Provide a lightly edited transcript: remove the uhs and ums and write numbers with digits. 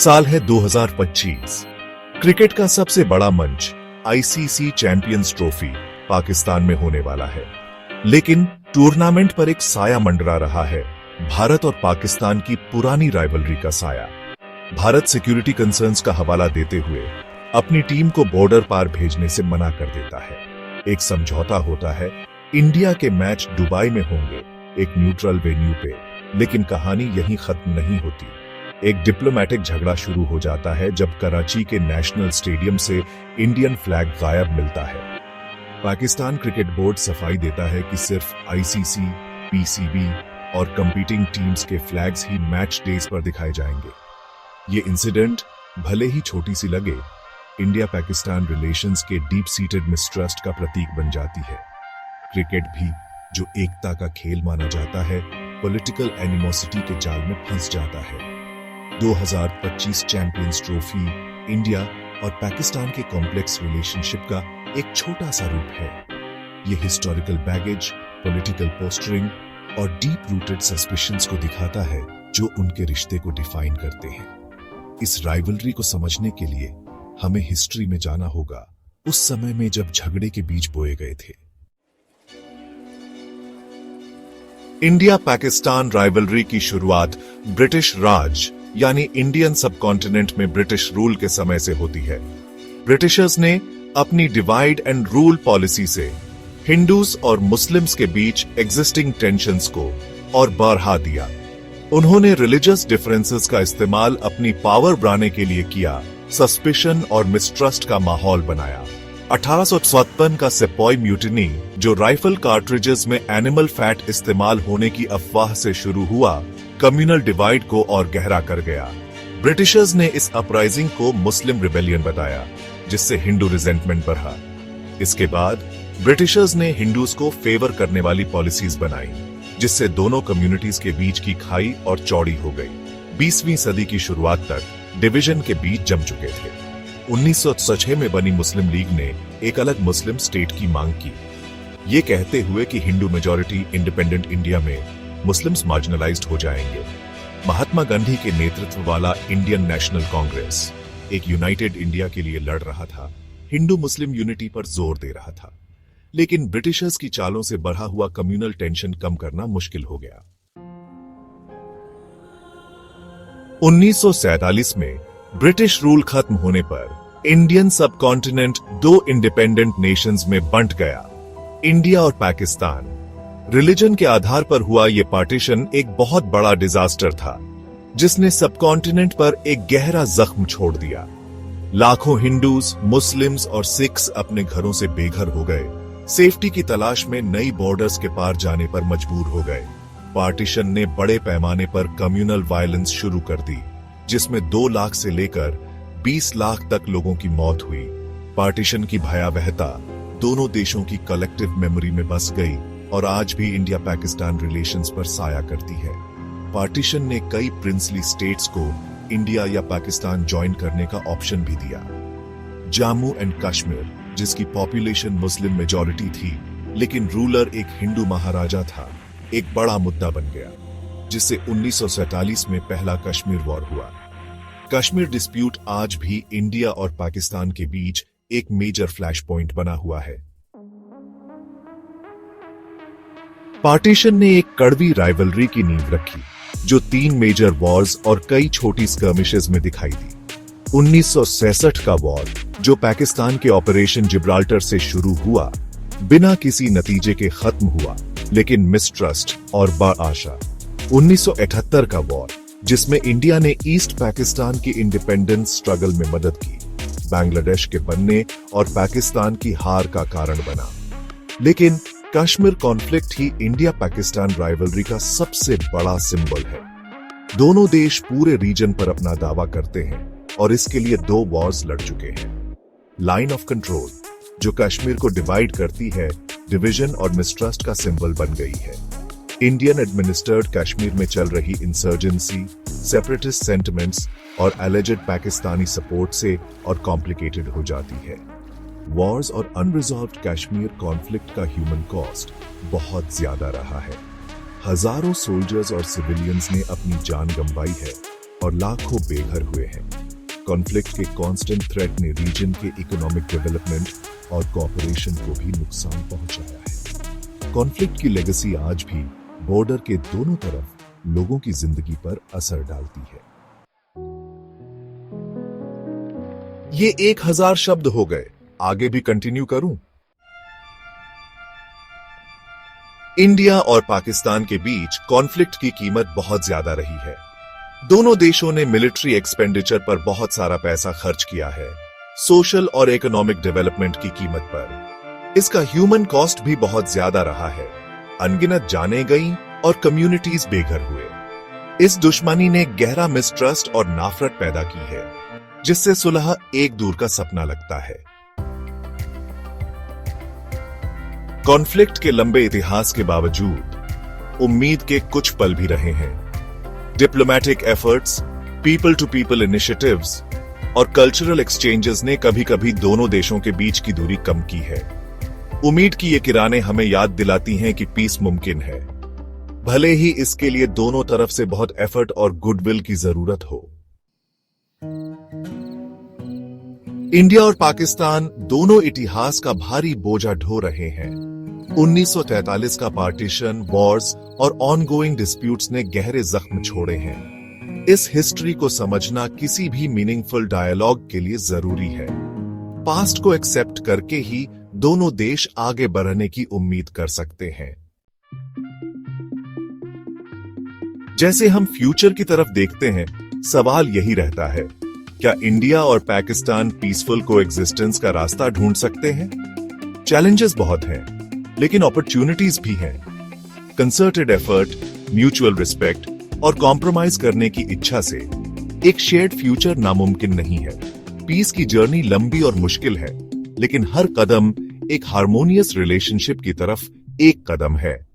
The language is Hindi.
साल है 2025। क्रिकेट का सबसे बड़ा मंच आईसीसी चैंपियंस ट्रॉफी पाकिस्तान में होने वाला है, लेकिन टूर्नामेंट पर एक साया मंडरा रहा है, भारत और पाकिस्तान की पुरानी राइवलरी का साया। भारत सिक्योरिटी कंसर्न्स का हवाला देते हुए अपनी टीम को बॉर्डर पार भेजने से मना कर देता है। एक समझौता होता है, इंडिया के मैच दुबई में होंगे, एक न्यूट्रल वेन्यू पे, लेकिन कहानी यहीं खत्म नहीं होती। एक डिप्लोमेटिक झगड़ा शुरू हो जाता है जब कराची के नेशनल स्टेडियम से इंडियन फ्लैग गायब मिलता है। पाकिस्तान क्रिकेट बोर्ड सफाई देता है कि सिर्फ आईसीसी, पीसीबी और कंपीटिंग टीम्स के फ्लैग्स ही मैच डेज पर दिखाए जाएंगे। ये इंसिडेंट भले ही छोटी सी लगे, इंडिया पाकिस्तान रिलेशंस के डीप सीटेड मिसट्रस्ट का प्रतीक बन जाती है। क्रिकेट भी, जो एकता का खेल माना जाता है, पॉलिटिकल एनिमोसिटी के जाल में फंस जाता है। 2025 चैंपियंस ट्रॉफी इंडिया और पाकिस्तान के कॉम्प्लेक्स रिलेशनशिप का एक छोटा सा रूप है। ये हिस्टोरिकल बैगेज, पॉलिटिकल पोस्टरिंग और डीप रूटेड सस्पिशंस को दिखाता है जो उनके रिश्ते को डिफाइन करते हैं। इस राइवलरी को समझने के लिए हमें हिस्ट्री में जाना होगा, उस समय में जब झगड़े के बीज बोए गए थे। इंडिया पाकिस्तान राइवलरी की शुरुआत ब्रिटिश राज यानी इंडियन सबकॉन्टिनेंट में ब्रिटिश रूल के समय से होती है। ब्रिटिशर्स ने अपनी डिवाइड एंड रूल पॉलिसी से हिंदूज और मुस्लिम्स के बीच एग्जिस्टिंग टेंशंस को और बढ़ा दिया। उन्होंने रिलीजियस डिफरेंसेस का इस्तेमाल अपनी पावर बढ़ाने के लिए किया, सस्पिशन और मिसट्रस्ट का माहौल बनाया। 1857 का सेपॉय म्यूटिनी, जो राइफल कार्ट्रिजेस में एनिमल फैट इस्तेमाल होने की अफवाह से शुरू हुआ, कम्युनल डिवाइड को और गहरा कर गया। ब्रिटिशर्स ने इस अपराइजिंग को मुस्लिम रिबेलियन बताया, जिससे हिंदू रिजेंटमेंट बढ़ा। इसके बाद ब्रिटिशर्स ने हिंदूज को फेवर करने वाली पॉलिसीज बनाई, जिससे दोनों कम्युनिटीज के बीच की खाई और चौड़ी हो गई। 20वीं सदी की शुरुआत तक डिवीजन के बीच जम चुके थे। 1906 में बनी मुस्लिम लीग ने एक अलग मुस्लिम स्टेट की मांग की, ये कहते हुए कि हिंदू मेजॉरिटी इंडिपेंडेंट इंडिया में मुस्लिम्स मार्जिनलाइज्ड हो जाएंगे। महात्मा गांधी के नेतृत्व वाला इंडियन नेशनल कांग्रेस एक यूनाइटेड इंडिया के लिए लड़ रहा था, हिंदू मुस्लिम यूनिटी पर जोर दे रहा था, लेकिन ब्रिटिशर्स की चालों से बढ़ा हुआ कम्युनल टेंशन कम करना मुश्किल हो गया। 1947 में ब्रिटिश रूल खत्म होने पर इंडियन सबकॉन्टिनेंट दो इंडिपेंडेंट नेशंस में बंट गया, इंडिया और पाकिस्तान। रिलीजन के आधार पर हुआ यह पार्टीशन एक बहुत बड़ा डिजास्टर था, जिसने सबकॉन्टिनेंट पर एक गहरा जख्म छोड़ दिया। लाखों हिंदूज, मुस्लिम्स और सिख्स अपने घरों से बेघर हो गए, सेफ्टी की तलाश में नई बॉर्डर्स के पार जाने पर मजबूर हो गए। पार्टीशन ने बड़े पैमाने पर कम्युनल वायलेंस शुरू कर दी, जिसमें 2 लाख से लेकर 20 लाख तक लोगों की मौत हुई। पार्टीशन की भयावहता दोनों देशों की कलेक्टिव मेमोरी में बस गई और आज भी इंडिया पाकिस्तान रिलेशंस पर साया करती है। पार्टीशन ने कई प्रिंसली स्टेट्स को इंडिया या पाकिस्तान ज्वाइन करने का ऑप्शन भी दिया। जम्मू एंड कश्मीर, जिसकी पॉपुलेशन मुस्लिम मेजॉरिटी थी लेकिन रूलर एक हिंदू महाराजा था, एक बड़ा मुद्दा बन गया, जिससे 1947 में पहला कश्मीर वॉर हुआ। कश्मीर डिस्प्यूट आज भी इंडिया और पाकिस्तान के बीच एक मेजर फ्लैश पॉइंट बना हुआ है। पार्टीशन ने एक कड़वी राइवलरी की नींव रखी, जो 3 मेजर वॉर्स और कई छोटी स्कर्मिशेस में दिखाई दी। 1966 का वॉर, जो पाकिस्तान के ऑपरेशन जिब्राल्टर से शुरू हुआ, बिना किसी नतीजे के खत्म हुआ, लेकिन मिसट्रस्ट और बआशा। 1978 का वॉर, जिसमें इंडिया ने ईस्ट पाकिस्तान की इंडिपेंडेंस स्ट्रगल में मदद की, बांग्लादेश के बनने और पाकिस्तान की हार का कारण बना। लेकिन कश्मीर कॉन्फ्लिक्ट ही इंडिया पाकिस्तान राइवलरी का सबसे बड़ा सिंबल है। दोनों देश पूरे रीजन पर अपना दावा करते हैं और इसके लिए 2 वॉर्स लड़ चुके हैं। लाइन ऑफ कंट्रोल, जो कश्मीर को डिवाइड करती है, डिवीजन और मिसट्रस्ट का सिंबल बन गई है। इंडियन एडमिनिस्टर्ड कश्मीर में चल रही इंसर्जेंसी, सेपरेटिस्ट सेंटिमेंट्स और एलिजेड पाकिस्तानी सपोर्ट से और कॉम्प्लिकेटेड हो जाती है। वॉर्स और अनरिजॉल्व्ड कश्मीर कॉन्फ्लिक्ट का ह्यूमन कॉस्ट बहुत ज्यादा रहा है। हजारों सोल्जर्स और सिविलियंस ने अपनी जान गंवाई है और लाखों बेघर हुए हैं। कॉन्फ्लिक्ट के कांस्टेंट थ्रेट ने रीजन के इकोनॉमिक डेवलपमेंट और कोऑपरेशन को भी नुकसान पहुंचाया है। कॉन्फ्लिक्ट की लेगेसी आज भी बॉर्डर के दोनों तरफ लोगों की जिंदगी पर असर डालती है। ये 1000 शब्द हो गए, आगे भी कंटिन्यू करूं? इंडिया और पाकिस्तान के बीच कॉन्फ्लिक्ट की कीमत बहुत ज्यादा रही है। दोनों देशों ने मिलिट्री एक्सपेंडिचर पर बहुत सारा पैसा खर्च किया है, सोशल और इकोनॉमिक डेवलपमेंट की कीमत पर। इसका ह्यूमन कॉस्ट भी बहुत ज्यादा रहा है। अनगिनत जानें गईं और कम्युनिटीज बेघर हुए। इस दुश्मनी ने गहरा मिसट्रस्ट और नाफरत पैदा की है, जिससे सुलह एक दूर का सपना लगता है। कॉन्फ्लिक्ट के लंबे इतिहास के बावजूद उम्मीद के कुछ पल भी रहे हैं। Diplomatic efforts, people to people initiatives और कल्चरल एक्सचेंजेस ने कभी कभी दोनों देशों के बीच की दूरी कम की है। उम्मीद की ये किरणें हमें याद दिलाती हैं कि पीस मुमकिन है, भले ही इसके लिए दोनों तरफ से बहुत एफर्ट और गुडविल की जरूरत हो। इंडिया और पाकिस्तान दोनों इतिहास का भारी बोझा ढो रहे हैं। 1943 का पार्टीशन, वॉर्स और ऑनगोइंग डिस्प्यूट्स ने गहरे जख्म छोड़े हैं। इस हिस्ट्री को समझना किसी भी मीनिंगफुल डायलॉग के लिए जरूरी है। पास्ट को एक्सेप्ट करके ही दोनों देश आगे बढ़ने की उम्मीद कर सकते हैं। जैसे हम फ्यूचर की तरफ देखते हैं, सवाल यही रहता है, क्या इंडिया और पाकिस्तान पीसफुल कोएग्जिस्टेंस का रास्ता ढूंढ सकते हैं? चैलेंजेस बहुत हैं, लेकिन अपॉर्चुनिटीज भी हैं। कंसर्टेड एफर्ट, म्यूचुअल रिस्पेक्ट और कॉम्प्रोमाइज करने की इच्छा से एक शेयर्ड फ्यूचर नामुमकिन नहीं है। पीस की जर्नी लंबी और मुश्किल है, लेकिन हर कदम एक हार्मोनियस रिलेशनशिप की तरफ एक कदम है।